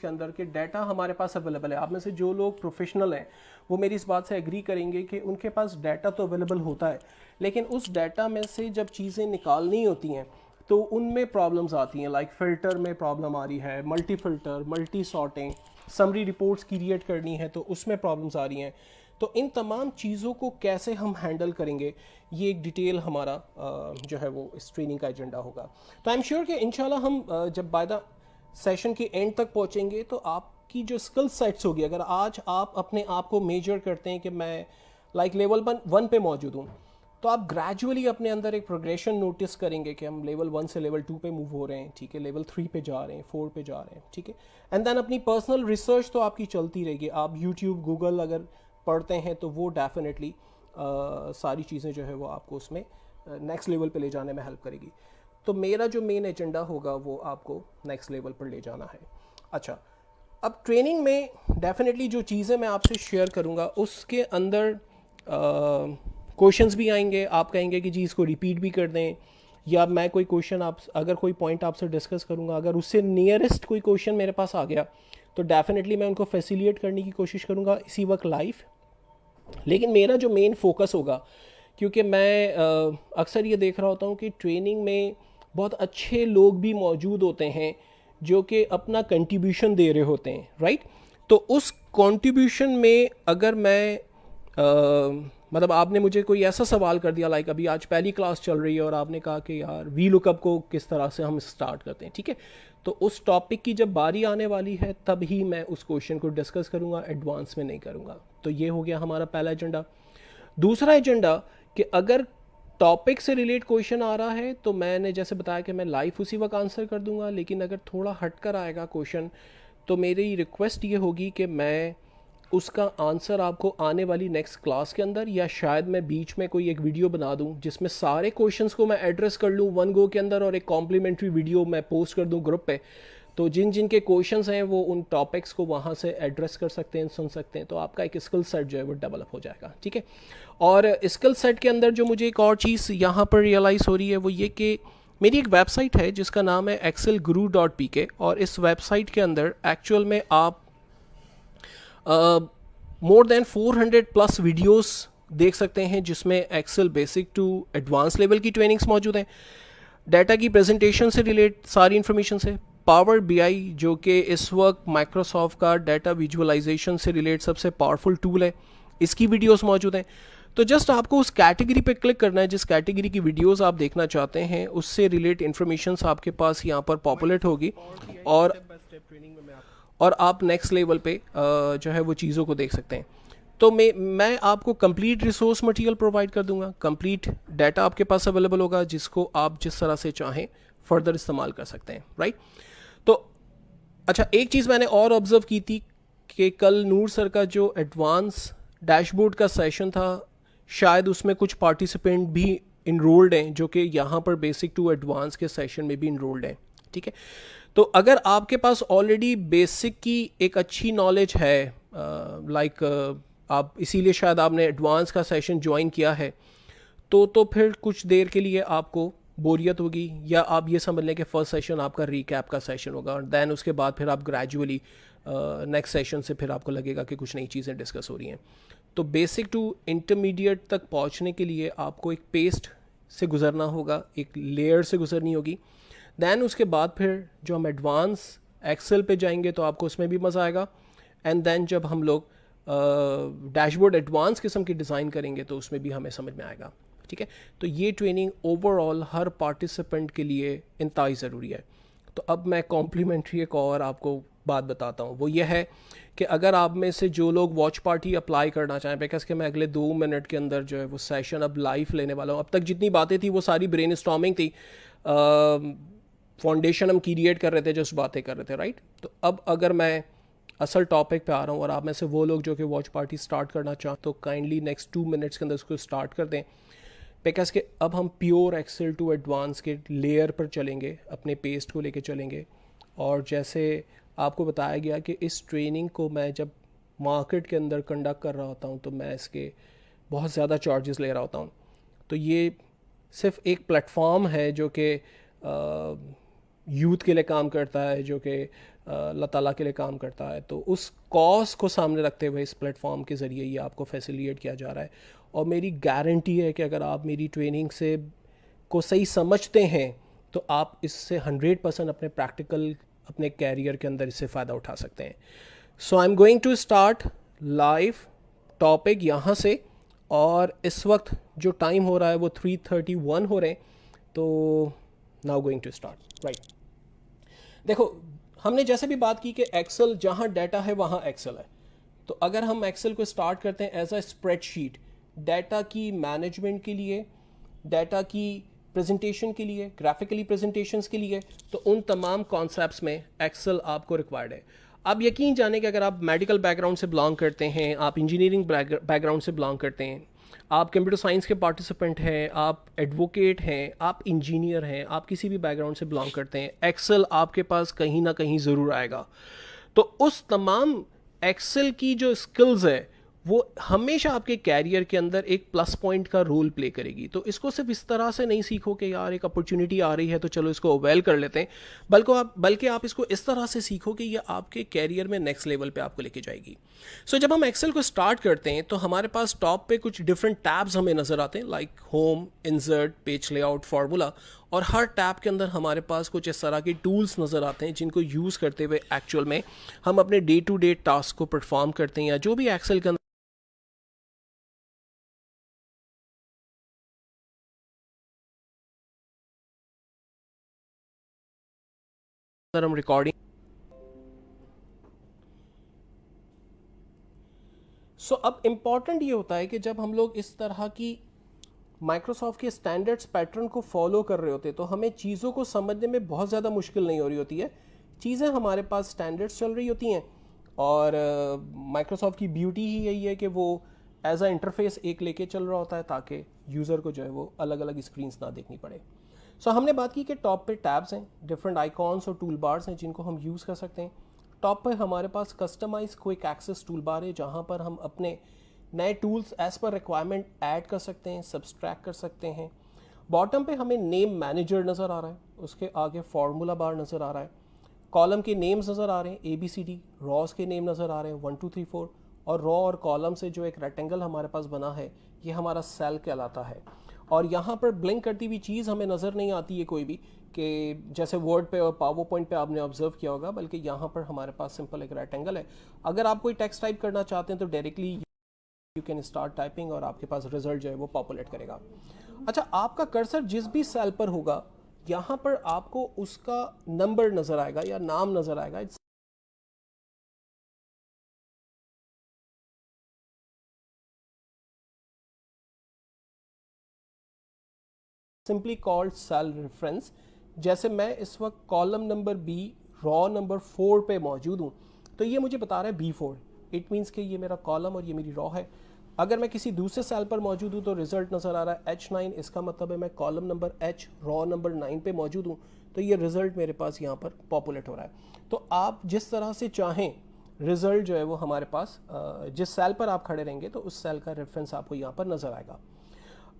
के अंदर के डाटा हमारे पास अवेलेबल है। आप में से जो लोग प्रोफेशनल हैं वो मेरी इस बात से एग्री करेंगे कि उनके पास डाटा तो अवेलेबल होता है, लेकिन उस डाटा में से जब चीज़ें निकालनी होती हैं तो उनमें प्रॉब्लम्स आती हैं। लाइक फ़िल्टर में प्रॉब्लम आ रही है, multi filter, multi sorting, summary reports create करनी है तो उसमें प्रॉब्लम्स आ रही हैं। तो इन तमाम चीज़ों को कैसे हम हैंडल करेंगे, ये एक डिटेल हमारा जो है वो इस ट्रेनिंग का एजेंडा होगा। तो आई एम श्योर कि इंशाल्लाह हम जब बाय द सेशन के एंड तक पहुंचेंगे तो आपकी जो स्किल सेट्स होगी, अगर आज आप अपने आप को मेजर करते हैं कि मैं लाइक लेवल 1 पे मौजूद हूँ, तो आप ग्रेजुअली अपने अंदर एक प्रोग्रेशन नोटिस करेंगे कि हम लेवल 1 से लेवल 2 पे मूव हो रहे हैं, ठीक है, लेवल 3 पे जा रहे हैं, 4 पे जा रहे हैं, ठीक है। एंड देन अपनी पर्सनल रिसर्च तो आपकी चलती रहेगी। आप यूट्यूब, गूगल अगर पढ़ते हैं तो वो डेफिनेटली सारी चीज़ें जो है वो आपको उसमें नेक्स्ट लेवल पे ले जाने में हेल्प करेगी। तो मेरा जो मेन एजेंडा होगा वो आपको नेक्स्ट लेवल पर ले जाना है। अच्छा, अब ट्रेनिंग में डेफिनेटली जो चीज़ें मैं आपसे शेयर करूँगा उसके अंदर क्वेश्चंस भी आएंगे। आप कहेंगे कि जी इसको रिपीट भी कर दें, या मैं कोई क्वेश्चन आप अगर कोई पॉइंट आपसे डिस्कस करूँगा, अगर उससे नियरेस्ट कोई क्वेश्चन मेरे पास आ गया तो डेफिनेटली मैं उनको फैसिलिटेट करने की कोशिश करूँगा इसी वक्त लाइव। लेकिन मेरा जो मेन फोकस होगा, क्योंकि मैं अक्सर ये देख रहा होता हूँ कि ट्रेनिंग में बहुत अच्छे लोग भी मौजूद होते हैं जो कि अपना कंट्रीब्यूशन दे रहे होते हैं, राइट। तो उस कंट्रीब्यूशन में अगर मैं मतलब आपने मुझे कोई ऐसा सवाल कर दिया, लाइक अभी आज पहली क्लास चल रही है और आपने कहा कि यार वी लुकअप को किस तरह से हम स्टार्ट करते हैं, ठीक है, तो उस टॉपिक की जब बारी आने वाली है तब ही मैं उस क्वेश्चन को डिस्कस करूँगा, एडवांस में नहीं करूँगा। तो ये हो गया हमारा पहला एजेंडा। दूसरा एजेंडा कि अगर टॉपिक से रिलेट क्वेश्चन आ रहा है तो मैंने जैसे बताया कि मैं लाइव उसी वक्त आंसर कर दूंगा, लेकिन अगर थोड़ा हटकर आएगा क्वेश्चन तो मेरी रिक्वेस्ट ये होगी कि मैं उसका आंसर आपको आने वाली नेक्स्ट क्लास के अंदर, या शायद मैं बीच में कोई एक वीडियो बना दूं जिसमें सारे क्वेश्चंस को मैं एड्रेस कर लूं वन गो के अंदर, और एक कॉम्प्लीमेंट्री वीडियो मैं पोस्ट कर दूं ग्रुप पे। तो जिन जिन के क्वेश्चंस हैं वो उन टॉपिक्स को वहाँ से एड्रेस कर सकते हैं, सुन सकते हैं, तो आपका एक स्किल सेट जो है वो डेवलप हो जाएगा, ठीक है। और स्किल सेट के अंदर जो मुझे एक और चीज़ यहाँ पर रियलाइज़ हो रही है वो ये कि मेरी एक वेबसाइट है जिसका नाम है excelguru.pk, और इस वेबसाइट के अंदर एक्चुअल में आप मोर देन 400 प्लस वीडियोस देख सकते हैं जिसमें Excel basic to advance level की ट्रेनिंग्स मौजूद हैं। डाटा की प्रेजेंटेशन से रिलेट सारी इन्फॉर्मेशन से, पावर बीआई जो कि इस वक्त माइक्रोसॉफ्ट का डाटा विजुअलाइजेशन से रिलेट सबसे पावरफुल टूल है, इसकी वीडियोस मौजूद हैं। तो जस्ट आपको उस कैटेगरी पे क्लिक करना है जिस कैटेगरी की वीडियोस आप देखना चाहते हैं, उससे रिलेट इन्फॉर्मेशन आपके पास यहाँ पर पॉपुलेट होगी, और आप नेक्स्ट लेवल पे जो है वो चीज़ों को देख सकते हैं। तो मैं आपको कंप्लीट रिसोर्स मटेरियल प्रोवाइड कर दूंगा, कंप्लीट डाटा आपके पास अवेलेबल होगा जिसको आप जिस तरह से चाहें फर्दर इस्तेमाल कर सकते हैं, राइट। तो अच्छा, एक चीज़ मैंने और ऑब्जर्व की थी कि कल नूर सर का जो एडवांस डैशबोर्ड का सेशन था, शायद उसमें कुछ पार्टिसिपेंट भी इनरोल्ड हैं जो कि यहाँ पर बेसिक टू एडवांस के सेशन में भी इनरोल्ड हैं, ठीक है। तो अगर आपके पास ऑलरेडी बेसिक की एक अच्छी नॉलेज है, लाइक आप इसीलिए शायद आपने एडवांस का सेशन ज्वाइन किया है, तो फिर कुछ देर के लिए आपको बोरियत होगी, या आप ये समझ लें कि फर्स्ट सेशन आपका रीकैप का सेशन होगा, और दैन उसके बाद फिर आप ग्रेजुअली नेक्स्ट सेशन से फिर आपको लगेगा कि कुछ नई चीज़ें डिस्कस हो रही हैं। तो बेसिक टू इंटरमीडिएट तक पहुंचने के लिए आपको एक पेस्ट से गुजरना होगा, एक लेयर से गुजरनी होगी। दैन उसके बाद फिर जो हम एडवांस एक्सेल पे जाएंगे तो आपको उसमें भी मज़ा आएगा। एंड देन जब हम लोग डैशबोर्ड एडवांस किस्म की डिज़ाइन करेंगे तो उसमें भी हमें समझ में आएगा, ठीक है। तो ये ट्रेनिंग ओवरऑल हर पार्टिसिपेंट के लिए इंतहाई ज़रूरी है। तो अब मैं कॉम्प्लीमेंट्री एक और आपको बात बताता हूँ, वो ये है कि अगर आप में से जो लोग वॉच पार्टी अप्लाई करना चाहें, बिकॉज कि मैं अगले 2 मिनट के अंदर जो है वो सेशन अब लाइव लेने वाला हूँ। अब तक जितनी बातें थी वो सारी ब्रेन स्टॉर्मिंग थी, फाउंडेशन हम क्रिएट कर रहे थे, जो बातें कर रहे थे, राइट। तो अब अगर मैं असल टॉपिक पे आ रहा हूँ और आप में से वो लोग जो कि वॉच पार्टी स्टार्ट करना चाहें तो काइंडली नेक्स्ट 2 मिनट्स के अंदर उसको स्टार्ट कर दें, बिकॉज कि अब हम प्योर एक्सेल टू एडवांस के लेयर पर चलेंगे, अपने पेस्ट को लेके चलेंगे। और जैसे आपको बताया गया कि इस ट्रेनिंग को मैं जब मार्केट के अंदर कंडक्ट कर रहा होता हूँ तो मैं इसके बहुत ज़्यादा चार्जेस ले रहा होता हूँ। तो ये सिर्फ एक प्लेटफॉर्म है जो कि यूथ के लिए काम करता है, जो कि अल्लाह ताला के लिए काम करता है। तो उस कॉज को सामने रखते हुए इस प्लेटफॉर्म के ज़रिए ये आपको फैसिलिटेट किया जा रहा है। और मेरी गारंटी है कि अगर आप मेरी ट्रेनिंग से को सही समझते हैं तो आप इससे 100% अपने प्रैक्टिकल अपने कैरियर के अंदर इससे फ़ायदा उठा सकते हैं। So I am going to start live topic यहाँ से, और इस वक्त जो टाइम हो रहा है वो 3:31 हो रहे हैं। तो now going to start right. देखो, हमने जैसे भी बात की कि एक्सेल जहाँ डाटा है वहाँ एक्सेल है। तो अगर हम एक्सेल को स्टार्ट करते हैं एज अ स्प्रेडशीट, डाटा की मैनेजमेंट के लिए, डाटा की प्रेजेंटेशन के लिए, ग्राफिकली प्रेजेंटेशंस के लिए, तो उन तमाम कॉन्सेप्ट्स में एक्सेल आपको रिक्वायर्ड है। अब यकीन जाने कि अगर आप मेडिकल बैकग्राउंड से बिलोंग करते हैं, आप इंजीनियरिंग बैकग्राउंड से बिलोंग करते हैं, आप कंप्यूटर साइंस के पार्टिसिपेंट हैं, आप एडवोकेट हैं, आप इंजीनियर हैं, आप किसी भी बैकग्राउंड से बिलोंग करते हैं, एक्सेल आपके पास कहीं ना कहीं ज़रूर आएगा। तो उस तमाम एक्सेल की जो स्किल्स है वो हमेशा आपके कैरियर के अंदर एक प्लस पॉइंट का रोल प्ले करेगी। तो इसको सिर्फ इस तरह से नहीं सीखो कि यार एक अपॉर्चुनिटी आ रही है तो चलो इसको अवेल कर लेते हैं, बल्कि आप इसको इस तरह से सीखो कि ये आपके कैरियर में नेक्स्ट लेवल पे आपको लेके जाएगी। सो जब हम एक्सेल को स्टार्ट करते हैं तो हमारे पास टॉप पे कुछ डिफरेंट टैब्स हमें नज़र आते हैं, like home, insert, page layout, formula, और हर टैब के अंदर हमारे पास कुछ इस तरह के टूल्स नज़र आते हैं जिनको यूज़ करते हुए एक्चुअल में हम अपने डे टू डे टास्क को परफॉर्म करते हैं, या जो भी एक्सेल के अंदर हम रिकॉर्डिंग। सो अब इम्पॉर्टेंट ये होता है कि जब हम लोग इस तरह की माइक्रोसॉफ्ट के स्टैंडर्ड्स पैटर्न को फॉलो कर रहे होते हैं तो हमें चीज़ों को समझने में बहुत ज़्यादा मुश्किल नहीं हो रही होती है। चीज़ें हमारे पास स्टैंडर्ड्स चल रही होती हैं, और माइक्रोसॉफ्ट की ब्यूटी ही यही है कि वो एज अ इंटरफेस एक लेके चल रहा होता है ताकि यूज़र को जो है वो अलग अलग स्क्रीन्स ना देखनी पड़े। सो हमने बात की कि टॉप पे टैब्स हैं, डिफरेंट आइकॉन्स और टूल बार्स हैं जिनको हम यूज़ कर सकते हैं। टॉप पे हमारे पास customize quick access tool bar है जहाँ पर हम अपने नए tools as per requirement add कर सकते हैं, सब्सट्रैक्ट कर सकते हैं। बॉटम पे हमें नेम मैनेजर नज़र आ रहा है, उसके आगे फार्मूला बार नज़र आ रहा है, कॉलम के नेम्स नज़र आ रहे हैं ABCD, रॉस के नेम नज़र आ रहे हैं 1 2 3 4, और रॉ और कॉलम से जो एक रेक्टेंगल हमारे पास बना है ये हमारा सेल कहलाता है। और यहाँ पर ब्लिंक करती हुई चीज़ हमें नज़र नहीं आती है कोई भी, कि जैसे वर्ड पे और पावर पॉइंट पे आपने ऑब्जर्व किया होगा, बल्कि यहाँ पर हमारे पास सिंपल एक रेक्टेंगल है। अगर आप कोई टेक्स्ट टाइप करना चाहते हैं तो directly you can start typing और आपके पास रिजल्ट जो है वो पॉपुलेट करेगा। अच्छा, आपका कर्सर जिस भी सेल पर होगा यहाँ पर आपको उसका नंबर नज़र आएगा या नाम नज़र आएगा। It's simply called cell reference. जैसे मैं इस वक्त column number B row number 4 पे मौजूद हूँ तो ये मुझे बता रहा है B4, इट मीन्स कि ये मेरा कॉलम और ये मेरी रॉ है। अगर मैं किसी दूसरे सेल पर मौजूद हूँ तो रिजल्ट नज़र आ रहा है H9, इसका मतलब है मैं column number H raw number 9 पे मौजूद हूँ, तो ये रिजल्ट मेरे पास यहाँ पर पॉपुलेट हो रहा है। तो आप जिस तरह से चाहें रिजल्ट जो है वो हमारे पास जिस सेल पर आप खड़े रहेंगे तो उस सेल का रेफरेंस आपको यहाँ पर नज़र आएगा।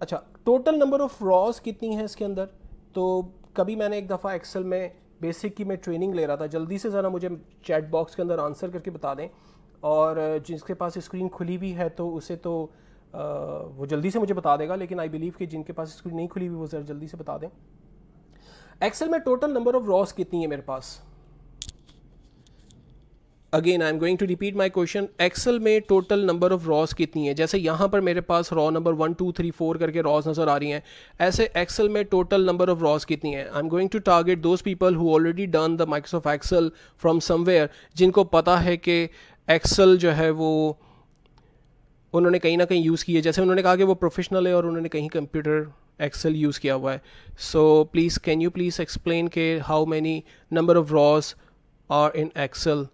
अच्छा, टोटल नंबर ऑफ रॉज कितनी है इसके अंदर, तो कभी मैंने एक दफ़ा एक्सेल में बेसिक की मैं ट्रेनिंग ले रहा था, जल्दी से ज़रा मुझे चैट बॉक्स के अंदर आंसर करके बता दें, और जिसके पास स्क्रीन खुली हुई है तो उसे तो वो जल्दी से मुझे बता देगा, लेकिन आई बिलीव कि जिनके पास स्क्रीन नहीं खुली हुई वो ज़रा जल्दी से बता दें। एक्सेल में टोटल नंबर ऑफ रॉज कितनी है मेरे पास। Again I am going to repeat my question, Excel में टोटल नंबर ऑफ रॉज कितनी है। जैसे यहाँ पर मेरे पास रॉ नंबर 1 2 3 4 करके रॉज नज़र आ रही हैं, ऐसे एक्सेल में टोटल नंबर ऑफ रॉज कितनी है। I am going to target those people who already done the Microsoft Excel from somewhere, जिनको पता है कि एक्सेल जो है वो उन्होंने कहीं ना कहीं यूज़ की है। जैसे उन्होंने कहा कि वो प्रोफेशनल है और उन्होंने कहीं कंप्यूटर एक्सेल यूज़ किया हुआ है। So please can you please explain के how many number of rows are in Excel.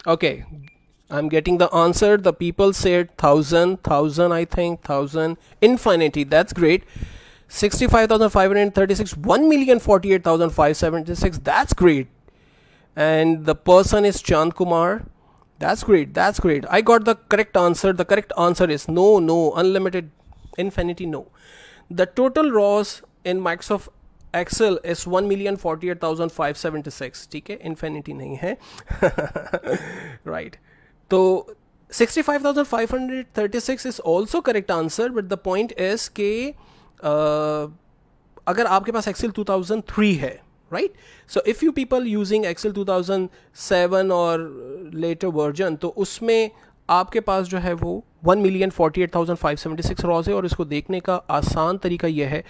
Okay, I'm getting the answer. The people said 1,000, I think, 1,000, infinity. That's great. 65,536, 1,048,576. That's great. and the person is Chand Kumar. That's great. That's great. I got the correct answer. The correct answer is no, no, unlimited infinity, no. The total rows in Microsoft Excel is 1,48,576. ठीक है, infinity नहीं है. Right. तो 65,536 is also correct answer, but the point is कि अगर आपके पास Excel 2003 है, right? So if you people using Excel 2007 और later version, तो उसमें आपके पास जो है वो 1,48,576 रॉज है, और इसको देखने का आसान तरीका यह है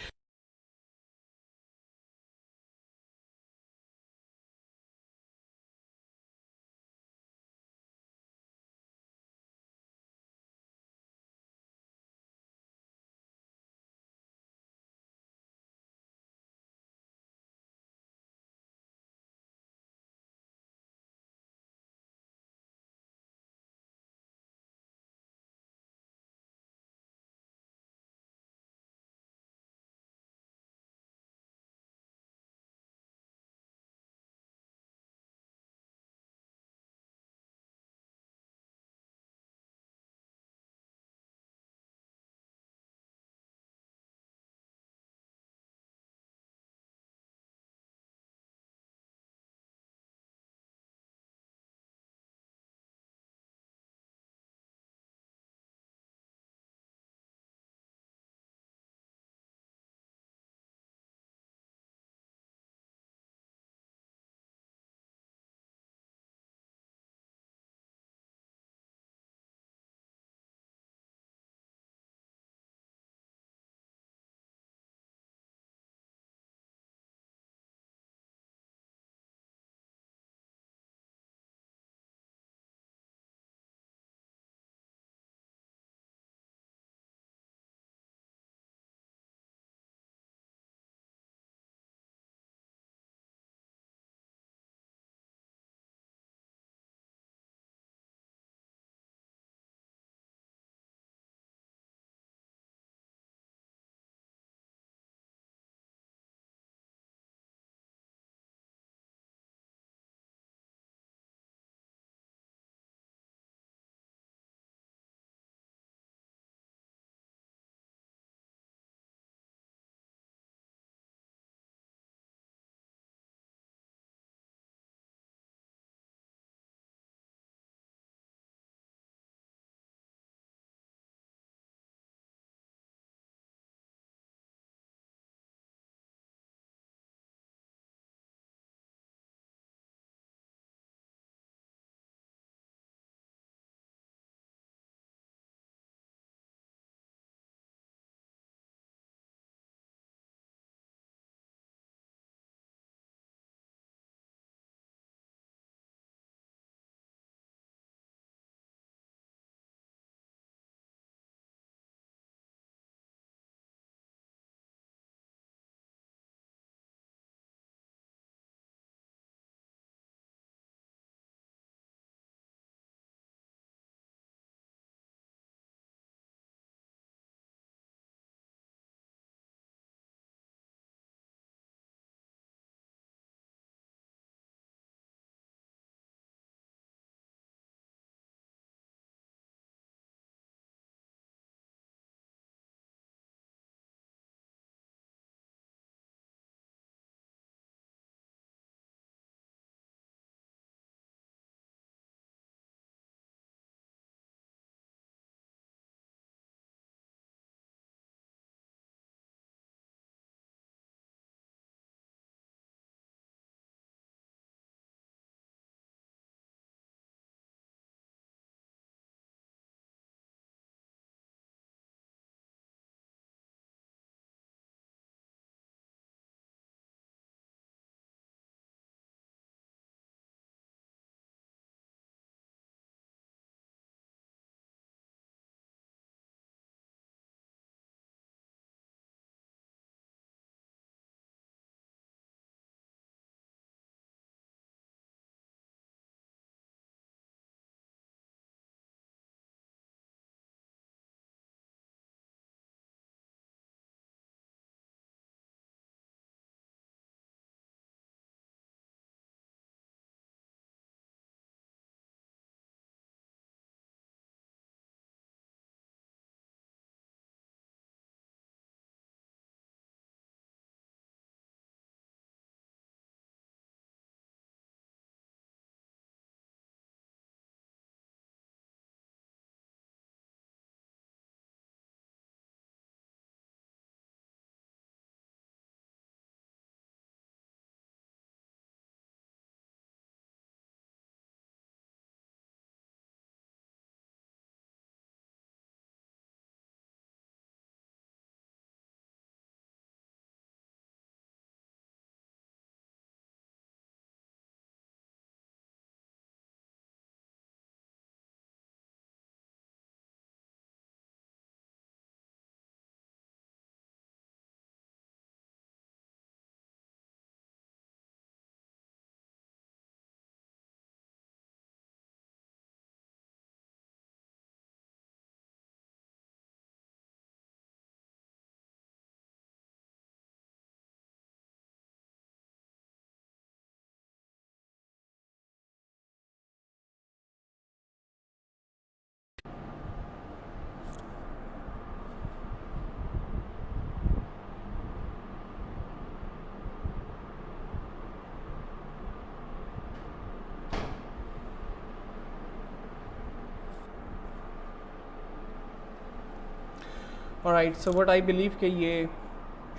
alright, so what I believe कि ये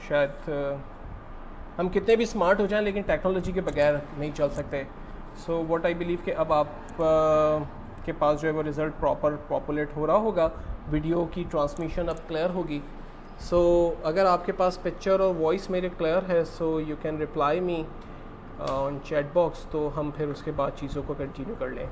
शायद हम कितने भी स्मार्ट हो जाएं लेकिन टेक्नोलॉजी के बगैर नहीं चल सकते। सो व्हाट आई बिलीव कि अब आप के पास जो है वो रिज़ल्ट प्रॉपर पॉपुलेट हो रहा होगा, वीडियो की ट्रांसमिशन अब क्लियर होगी। सो अगर आपके पास पिक्चर और वॉइस मेरे क्लियर है, so you can reply me on chat box, तो हम फिर उसके बाद चीज़ों को कंटिन्यू कर लें।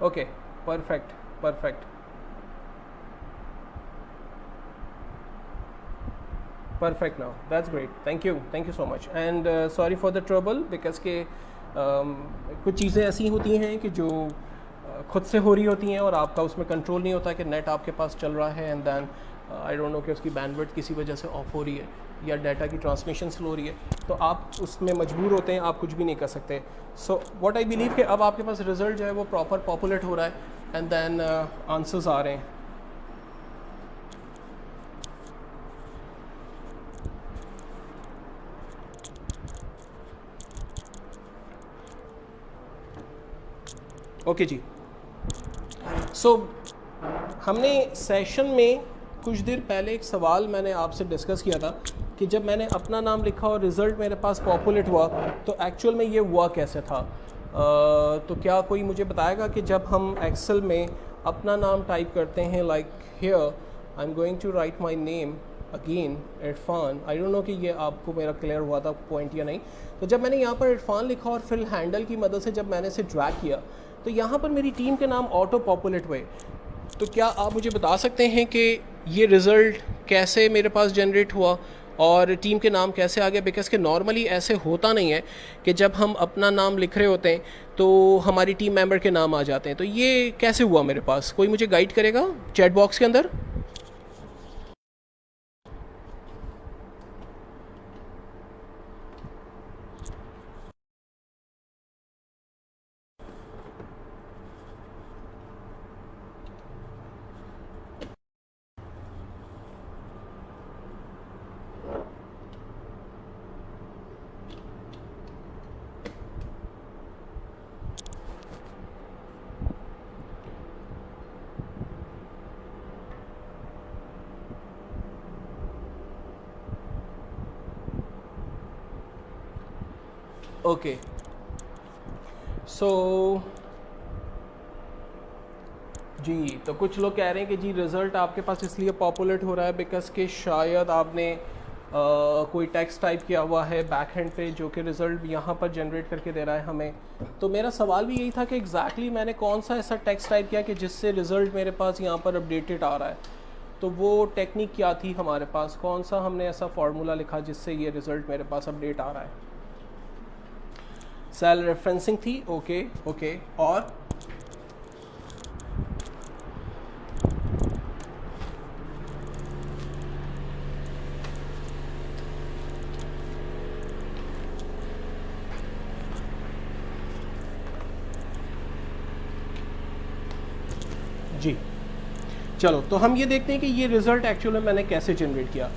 Okay, perfect, perfect, perfect now. That's great. Thank you so much. And sorry for the trouble because के कुछ चीज़ें ऐसी होती हैं कि जो खुद से हो रही होती हैं और आपका उसमें कंट्रोल नहीं होता कि नेट आपके पास चल रहा है and then I don't know कि उसकी बैंडविड्थ किसी वजह से ऑफ हो रही है या डाटा की ट्रांसमिशन स्लो हो रही है, तो आप उसमें मजबूर होते हैं, आप कुछ भी नहीं कर सकते। सो व्हाट आई बिलीव कि अब आपके पास रिज़ल्ट जो है वो प्रॉपर पॉपुलेट हो रहा है एंड देन आंसर्स आ रहे हैं। ओके जी, सो हमने सेशन में कुछ देर पहले एक सवाल मैंने आपसे डिस्कस किया था कि जब मैंने अपना नाम लिखा और रिज़ल्ट मेरे पास पॉपुलेट हुआ तो एक्चुअल में ये हुआ कैसे था। तो क्या कोई मुझे बताएगा कि जब हम एक्सेल में अपना नाम टाइप करते हैं, like here I am going to write my name again Irfan, I don't know कि ये आपको मेरा क्लियर हुआ था पॉइंट या नहीं। तो जब मैंने यहाँ पर इरफान लिखा और फिर हैंडल की मदद से जब मैंने इसे ड्रैग किया तो यहाँ पर मेरी टीम के नाम ऑटो पॉपुलेट हुए। तो क्या आप मुझे बता सकते हैं कि ये रिज़ल्ट कैसे मेरे पास जनरेट हुआ और टीम के नाम कैसे आ गए? बिकॉज़ कि नॉर्मली ऐसे होता नहीं है कि जब हम अपना नाम लिख रहे होते हैं तो हमारी टीम मेंबर के नाम आ जाते हैं। तो ये कैसे हुआ मेरे पास? कोई मुझे गाइड करेगा चैट बॉक्स के अंदर? ओके, सो जी, तो कुछ लोग कह रहे हैं कि जी रिज़ल्ट आपके पास इसलिए पॉपुलेट हो रहा है बिकॉज़ कि शायद आपने कोई टेक्स्ट टाइप किया हुआ है बैक हैंड पे जो कि रिज़ल्ट यहाँ पर जनरेट करके दे रहा है हमें। तो मेरा सवाल भी यही था कि एग्जैक्टली मैंने कौन सा ऐसा टेक्स्ट टाइप किया कि जिससे रिज़ल्ट मेरे पास यहाँ पर अपडेटेड आ रहा है। तो वो टेक्निक क्या थी हमारे पास, कौन सा हमने ऐसा फार्मूला लिखा जिससे ये रिज़ल्ट मेरे पास अपडेट आ रहा है? सेल रेफरेंसिंग थी, ओके ओके, और जी चलो, तो हम ये देखते हैं कि ये रिज़ल्ट एक्चुअली मैंने कैसे जनरेट किया।